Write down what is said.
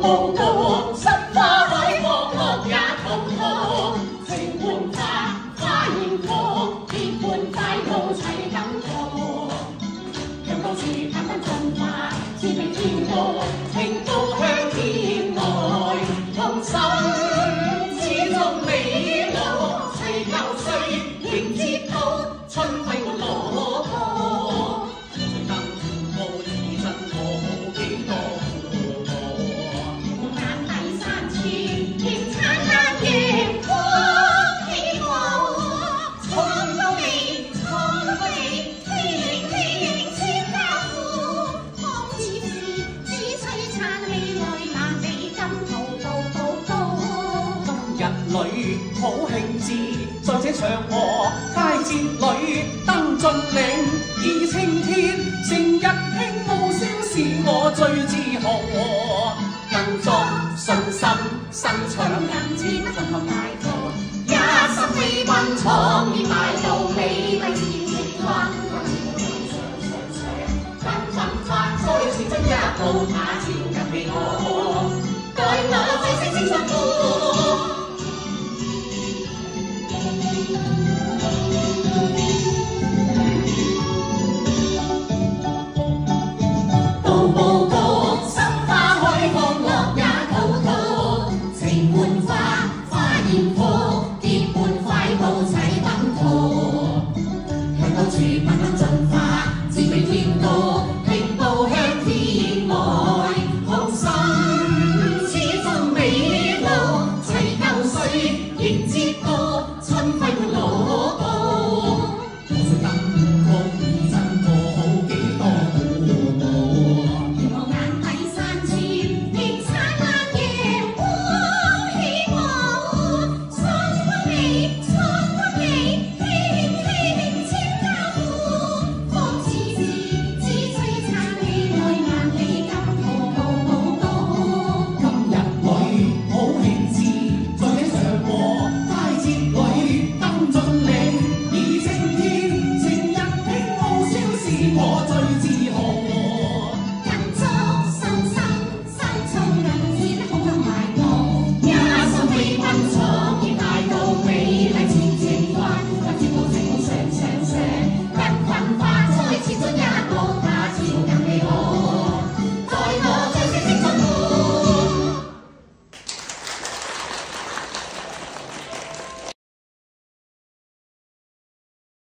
無道，心花海放學也同學，情換化，花現火，結伴快樂齊感覺。讓到時淡淡進化，知彼天高，情高向天外，同心始終美樂，齊舊歲迎接到春季沒落魄。最登高以真可幾多個？眼底山前仍燦爛陽光起落，衝到你，衝到你，輕輕千家富，當此時只璀璨未來難比金途步。今日裏好興致，在這長河佳節裏登進嶺，以青天成日興無聲是我最自豪。更作信心，身長人前不同大個，一心飛奔闖遍大道，美麗自然成軍。奔發所以是真一步，他前人未可，待我再聲聲祝福。